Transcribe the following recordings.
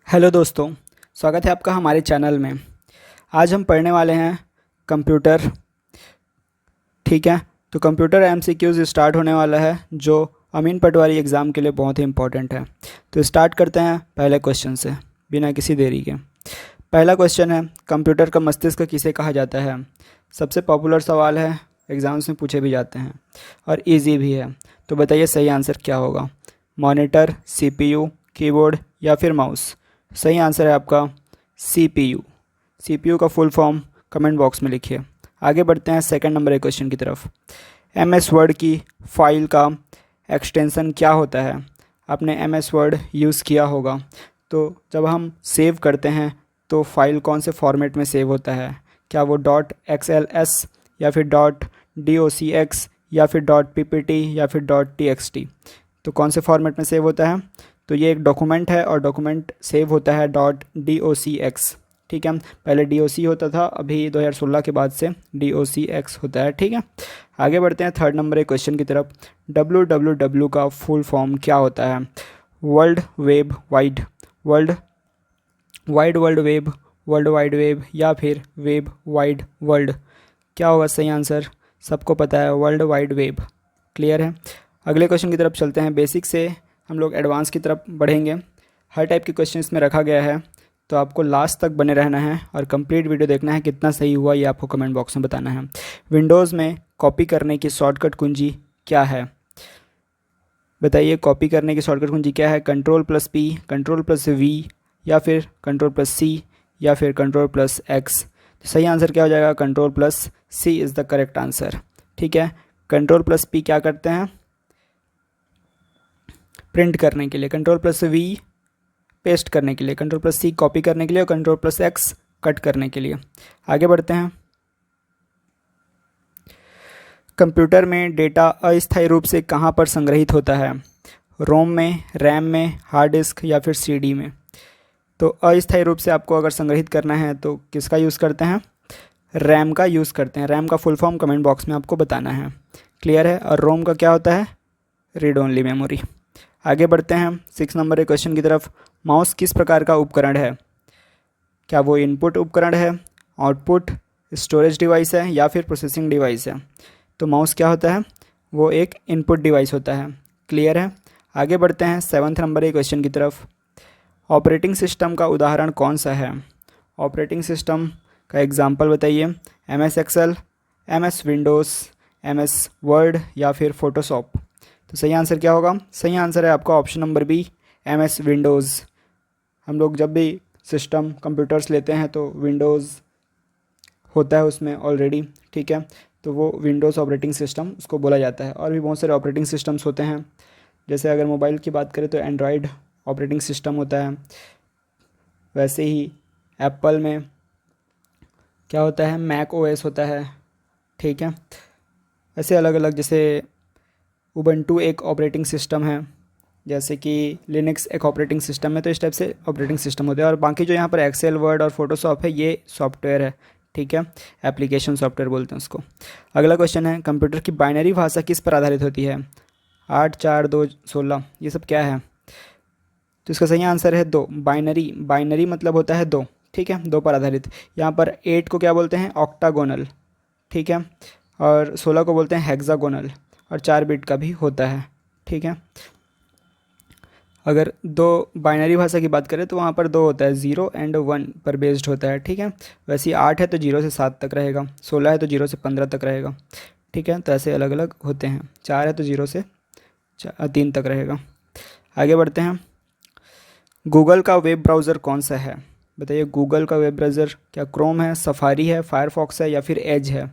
Hello दोस्तों, स्वागत है आपका हमारे चैनल में। आज हम पढ़ने वाले हैं कंप्यूटर। ठीक है, तो कंप्यूटर एमसीक्यूज़ स्टार्ट होने वाला है जो अमीन पटवारी एग्ज़ाम के लिए बहुत ही इम्पोर्टेंट है। तो स्टार्ट करते हैं पहले क्वेश्चन से बिना किसी देरी के। पहला क्वेश्चन है, कंप्यूटर का मस्तिष्क किसे कहा जाता है। सबसे पॉपुलर सवाल है, एग्ज़ाम्स में पूछे भी जाते हैं और इजी भी है। तो बताइए सही आंसर क्या होगा। मॉनिटर, सीपीयू, कीबोर्ड या फिर माउस। सही आंसर है आपका सीपीयू। सीपीयू का फुल फॉर्म कमेंट बॉक्स में लिखिए। आगे बढ़ते हैं सेकंड नंबर के क्वेश्चन की तरफ। एमएस वर्ड की फाइल का एक्सटेंशन क्या होता है। आपने एमएस वर्ड यूज़ किया होगा, तो जब हम सेव करते हैं तो फाइल कौन से फॉर्मेट में सेव होता है। क्या वो .xls या फिर .docx या फिर .ppt या फिर .txt। तो कौन से फॉर्मेट में सेव होता है। तो ये एक डॉक्यूमेंट है और डॉक्यूमेंट सेव होता है .docx। ठीक है, पहले doc होता था, अभी 2016 के बाद से docx होता है। ठीक है, आगे बढ़ते हैं थर्ड नंबर के क्वेश्चन की तरफ। www का फुल फॉर्म क्या होता है। World web wide, world wide world web, world wide web या फिर वेब वाइड वर्ल्ड। क्या होगा सही आंसर। सबको पता है वर्ल्ड वाइड वेब। क्लियर है। अगले क्वेश्चन की तरफ चलते हैं। बेसिक से हम लोग एडवांस की तरफ बढ़ेंगे। हर टाइप के क्वेश्चन इसमें रखा गया है, तो आपको लास्ट तक बने रहना है और कंप्लीट वीडियो देखना है। कितना सही हुआ ये आपको कमेंट बॉक्स में बताना है। विंडोज़ में कॉपी करने की शॉर्टकट कुंजी क्या है। बताइए कॉपी करने की शॉर्टकट कुंजी क्या है। Ctrl+P, Ctrl+V या फिर Ctrl+C या फिर Ctrl+X। तो सही आंसर क्या हो जाएगा, Ctrl+C is the correct answer. ठीक है, Ctrl+P क्या करते हैं, प्रिंट करने के लिए। Ctrl+V पेस्ट करने के लिए, Ctrl+C कॉपी करने के लिए और Ctrl+X कट करने के लिए। आगे बढ़ते हैं। कंप्यूटर में डेटा अस्थायी रूप से कहाँ पर संग्रहित होता है। रोम में, रैम में, हार्ड डिस्क या फिर सीडी में। तो अस्थायी रूप से आपको अगर संग्रहित करना है तो किसका यूज़ करते हैं, रैम का यूज़ करते हैं। रैम का फुल फॉर्म कमेंट बॉक्स में आपको बताना है। क्लियर है। और रोम का क्या होता है, रीड ओनली मेमोरी। आगे बढ़ते हैं 6 नंबर के क्वेश्चन की तरफ। माउस किस प्रकार का उपकरण है। क्या वो इनपुट उपकरण है, आउटपुट, स्टोरेज डिवाइस है या फिर प्रोसेसिंग डिवाइस है। तो माउस क्या होता है, वो एक इनपुट डिवाइस होता है। क्लियर है। आगे बढ़ते हैं 7th नंबर के क्वेश्चन की तरफ। ऑपरेटिंग सिस्टम का उदाहरण कौन सा है। ऑपरेटिंग सिस्टम का एग्जाम्पल बताइए। MS Excel, MS Windows, MS Word या फिर फोटोशॉप। तो सही आंसर क्या होगा। सही आंसर है आपका option number B, MS Windows. हम लोग जब भी सिस्टम कंप्यूटर्स लेते हैं तो विंडोज़ होता है उसमें ऑलरेडी। ठीक है, तो वो विंडोज़ ऑपरेटिंग सिस्टम उसको बोला जाता है। और भी बहुत सारे ऑपरेटिंग सिस्टम्स होते हैं, जैसे अगर मोबाइल की बात करें तो एंड्रॉयड ऑपरेटिंग सिस्टम होता है। वैसे ही एप्पल में क्या होता है, मैक OS होता है। ठीक है, ऐसे अलग अलग, जैसे उबंटू एक ऑपरेटिंग सिस्टम है, जैसे कि लिनक्स एक ऑपरेटिंग सिस्टम है। तो इस टाइप से ऑपरेटिंग सिस्टम होते हैं। और बाकी जो यहाँ पर एक्सेल, वर्ड और फोटोशॉप है ये सॉफ्टवेयर है। ठीक है, एप्लीकेशन सॉफ्टवेयर बोलते हैं उसको। अगला क्वेश्चन है, कंप्यूटर की बाइनरी भाषा किस पर आधारित होती है। 8, 4, 2, 16 ये सब क्या है। तो इसका सही आंसर है 2। बाइनरी, बाइनरी मतलब होता है 2। ठीक है, 2 पर आधारित। यहाँ पर 8 को क्या बोलते हैं, ऑक्टागोनल। ठीक है, और 16 को बोलते हैं हेक्सागोनल, और 4 बिट का भी होता है। ठीक है, अगर 2 बाइनरी भाषा की बात करें तो वहाँ पर 2 होता है, 0 एंड 1 पर बेस्ड होता है। ठीक है, वैसे 8 है तो 0 से 7 तक रहेगा, 16 है तो 0 से 15 तक रहेगा। ठीक है, तो ऐसे अलग अलग होते हैं। 4 है तो 0 से 3 तक रहेगा। आगे बढ़ते हैं। गूगल का वेब ब्राउज़र कौन सा है। बताइए गूगल का वेब ब्राउज़र क्या क्रोम है, सफारी है, फायरफॉक्स है या फिर एज है।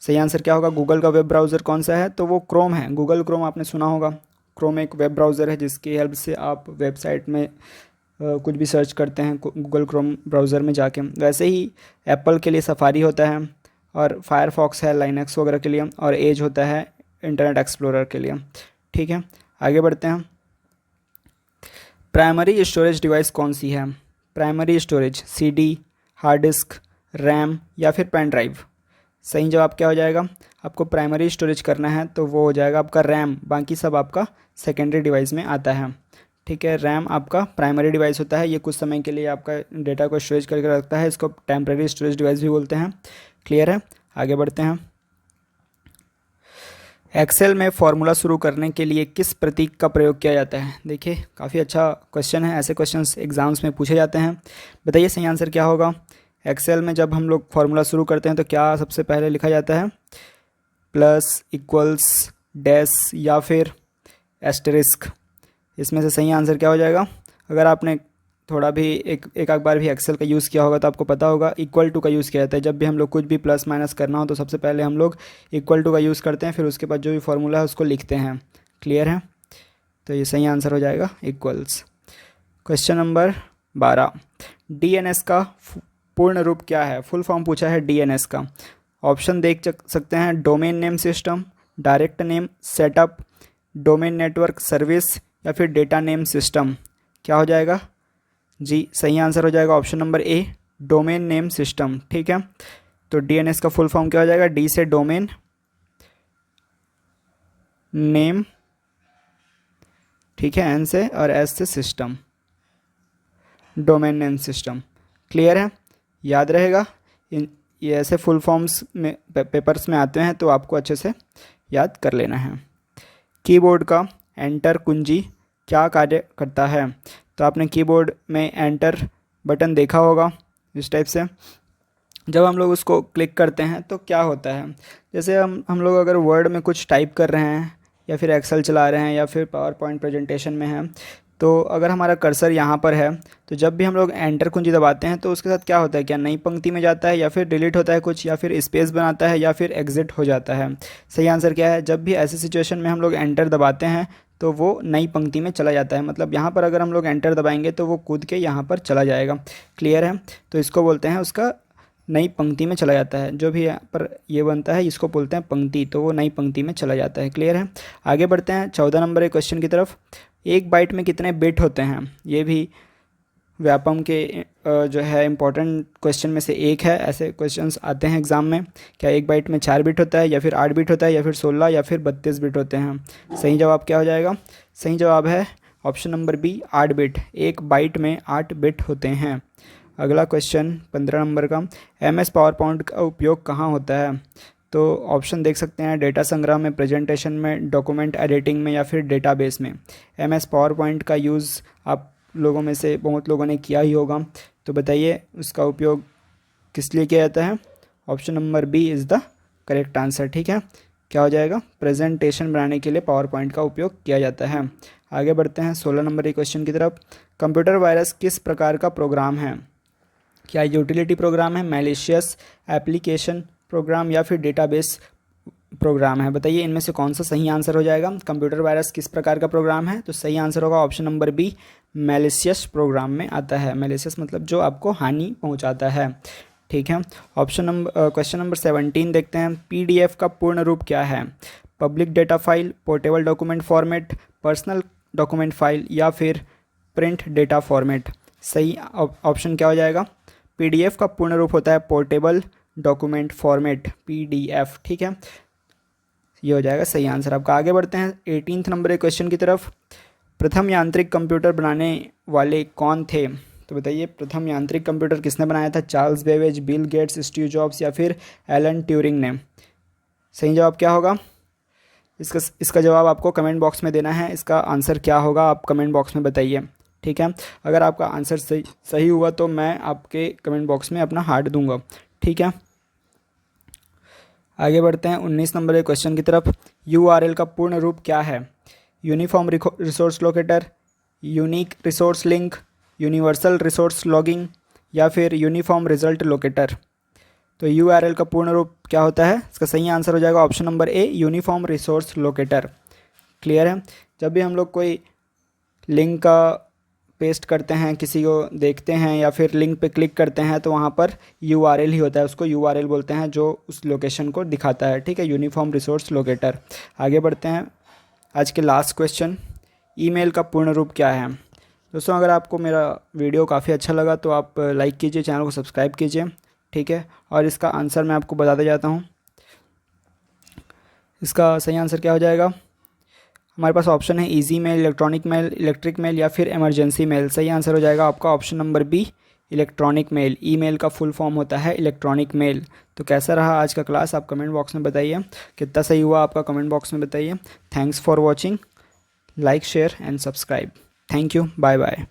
सही आंसर क्या होगा, गूगल का वेब ब्राउज़र कौन सा है, तो वो क्रोम है। गूगल क्रोम आपने सुना होगा। क्रोम एक वेब ब्राउज़र है जिसकी हेल्प से आप वेबसाइट में कुछ भी सर्च करते हैं गूगल क्रोम ब्राउज़र में जाके। वैसे ही एप्पल के लिए सफारी होता है, और फायरफॉक्स है लाइनक्स वगैरह के लिए, और एज होता है इंटरनेट एक्सप्लोरर के लिए। ठीक है, आगे बढ़ते हैं। प्राइमरी स्टोरेज डिवाइस कौन सी है। Primary storage CD, hard disk, RAM या फिर पेन ड्राइव। सही जवाब क्या हो जाएगा, आपको प्राइमरी स्टोरेज करना है तो वो हो जाएगा आपका रैम, बाकी सब आपका सेकेंडरी डिवाइस में आता है। ठीक है। रैम आपका प्राइमरी डिवाइस होता है, ये कुछ समय के लिए आपका डेटा को स्टोरेज करके रखता है, इसको टेम्परेरी स्टोरेज डिवाइस भी बोलते हैं। क्लियर है, आगे बढ़ते हैं। एक्सेल में फॉर्मूला शुरू करने के लिए किस प्रतीक का प्रयोग किया जाता है? देखिए काफ़ी अच्छा क्वेश्चन है, ऐसे क्वेश्चंस एग्जाम्स में पूछे जाते हैं। बताइए सही आंसर क्या होगा। एक्सेल में जब हम लोग फार्मूला शुरू करते हैं तो क्या सबसे पहले लिखा जाता है? प्लस, इक्वल्स, डैश या फिर एस्टेरिस्क। इसमें से सही आंसर क्या हो जाएगा? अगर आपने थोड़ा भी एक आध बार भी एक्सेल का यूज़ किया होगा तो आपको पता होगा इक्वल टू का यूज़ किया जाता है। जब भी हम लोग कुछ भी प्लस माइनस करना हो तो सबसे पहले हम लोग इक्वल टू का यूज़ करते हैं, फिर उसके बाद जो भी फार्मूला है उसको लिखते हैं। क्लियर है, तो ये सही आंसर हो जाएगा इक्वल्स। क्वेश्चन नंबर 12, डीएनएस का पूर्ण रूप क्या है? फुल फॉर्म पूछा है डीएनएस का। ऑप्शन देख सकते हैं, domain name system, direct name setup, domain network service या फिर डेटा नेम सिस्टम। क्या हो जाएगा जी? सही आंसर हो जाएगा option number A, domain name system. ठीक है, तो डीएनएस का फुल फॉर्म क्या हो जाएगा? डी से डोमेन नेम, ठीक है, एन से, और एस से system, domain name system. Clear है, याद रहेगा। ये ऐसे फुल फॉर्म्स में पेपर्स में आते हैं तो आपको अच्छे से याद कर लेना है। कीबोर्ड का एंटर कुंजी क्या कार्य करता है? तो आपने कीबोर्ड में एंटर बटन देखा होगा इस टाइप से। जब हम लोग उसको क्लिक करते हैं तो क्या होता है, जैसे हम लोग अगर वर्ड में कुछ टाइप कर रहे हैं या फिर एक्सेल चला रहे हैं या फिर पावर पॉइंट प्रेजेंटेशन में हैं, तो अगर हमारा कर्सर यहाँ पर है तो जब भी हम लोग एंटर कुंजी दबाते हैं तो उसके साथ क्या होता है, क्या नई पंक्ति में जाता है या फिर डिलीट होता है कुछ, या फिर स्पेस बनाता है या फिर एग्जिट हो जाता है? सही आंसर क्या है? जब भी ऐसी सिचुएशन में हम लोग एंटर दबाते हैं तो वो नई पंक्ति में चला जाता है। मतलब यहाँ पर अगर हम लोग एंटर दबाएंगे तो वो कूद के यहाँ पर चला जाएगा। क्लियर है, तो इसको बोलते हैं उसका नई पंक्ति में चला जाता है। जो भी यहाँ पर ये बनता है इसको बोलते हैं पंक्ति, तो वो नई पंक्ति में चला जाता है। क्लियर है, आगे बढ़ते हैं 14 नंबर के क्वेश्चन की तरफ। एक बाइट में कितने बिट होते हैं? ये भी व्यापम के जो है इम्पोर्टेंट क्वेश्चन में से एक है। ऐसे क्वेश्चंस आते हैं एग्जाम में। क्या एक बाइट में 4 बिट होता है या फिर 8 बिट होता है या फिर 16 या फिर 32 बिट होते हैं? सही जवाब क्या हो जाएगा? सही जवाब है ऑप्शन नंबर बी, 8 बिट। एक बाइट में 8 बिट होते हैं। अगला क्वेश्चन 15 नंबर का, MS पावर पॉइंट का उपयोग कहाँ होता है? तो ऑप्शन देख सकते हैं, डेटा संग्रह में, प्रेजेंटेशन में, डॉक्यूमेंट एडिटिंग में या फिर डेटाबेस में। MS पावर पॉइंट का यूज़ आप लोगों में से बहुत लोगों ने किया ही होगा, तो बताइए उसका उपयोग किस लिए किया जाता है? Option number B is the correct answer. ठीक है, क्या हो जाएगा? प्रेजेंटेशन बनाने के लिए पावर पॉइंट का उपयोग किया जाता है। आगे बढ़ते हैं 16 नंबर के क्वेश्चन की तरफ। कंप्यूटर वायरस किस प्रकार का प्रोग्राम है? क्या यूटिलिटी प्रोग्राम है, मैलिशियस एप्लीकेशन प्रोग्राम या फिर डेटाबेस प्रोग्राम है? बताइए इनमें से कौन सा सही आंसर हो जाएगा। कंप्यूटर वायरस किस प्रकार का प्रोग्राम है? तो सही आंसर होगा option number B, malicious program में आता है। मैलिशियस मतलब जो आपको हानि पहुंचाता है। ठीक है, क्वेश्चन नंबर 17 देखते हैं। PDF का पूर्ण रूप क्या है? Public data file, portable document format, personal document file या फिर प्रिंट डेटा फॉर्मेट? सही ऑप्शन क्या हो जाएगा? PDF का पूर्ण रूप होता है पोर्टेबल डॉक्यूमेंट फॉर्मेट, PDF। ठीक है, ये हो जाएगा सही आंसर आपका। आगे बढ़ते हैं 18 नंबर के क्वेश्चन की तरफ। प्रथम यांत्रिक कंप्यूटर बनाने वाले कौन थे? तो बताइए प्रथम यांत्रिक कंप्यूटर किसने बनाया था? Charles Babbage, Bill Gates, Steve jobs या फिर एलन ट्यूरिंग ने? सही जवाब क्या होगा? इसका जवाब आपको कमेंट बॉक्स में देना है। इसका आंसर क्या होगा आप कमेंट बॉक्स में बताइए। ठीक है, अगर आपका आंसर सही हुआ तो मैं आपके कमेंट बॉक्स में अपना हार्ट दूंगा। ठीक है, आगे बढ़ते हैं 19 नंबर के क्वेश्चन की तरफ। URL का पूर्ण रूप क्या है? Uniform resource locator, unique resource link, universal resource logging या फिर यूनिफॉर्म रिजल्ट लोकेटर? तो URL का पूर्ण रूप क्या होता है? इसका सही आंसर हो जाएगा option number A, uniform resource locator. Clear है, जब भी हम लोग कोई लिंक का पेस्ट करते हैं, किसी को देखते हैं या फिर लिंक पे क्लिक करते हैं तो वहाँ पर URL ही होता है, उसको URL बोलते हैं जो उस लोकेशन को दिखाता है। ठीक है, यूनिफॉर्म रिसोर्स लोकेटर। आगे बढ़ते हैं आज के लास्ट क्वेश्चन। ईमेल का पूर्ण रूप क्या है? दोस्तों अगर आपको मेरा वीडियो काफ़ी अच्छा लगा तो आप लाइक कीजिए, चैनल को सब्सक्राइब कीजिए। ठीक है, और इसका आंसर मैं आपको बताते जाता हूँ। इसका सही आंसर क्या हो जाएगा? हमारे पास ऑप्शन है easy mail, electronic mail, electric mail या फिर इमरजेंसी मेल। सही आंसर हो जाएगा आपका option number B, electronic mail. Email का फुल फॉर्म होता है इलेक्ट्रॉनिक मेल। तो कैसा रहा आज का क्लास, आप कमेंट बॉक्स में बताइए। कितना सही हुआ आपका, कमेंट बॉक्स में बताइए। Thanks for watching, like share and subscribe. Thank you, bye bye.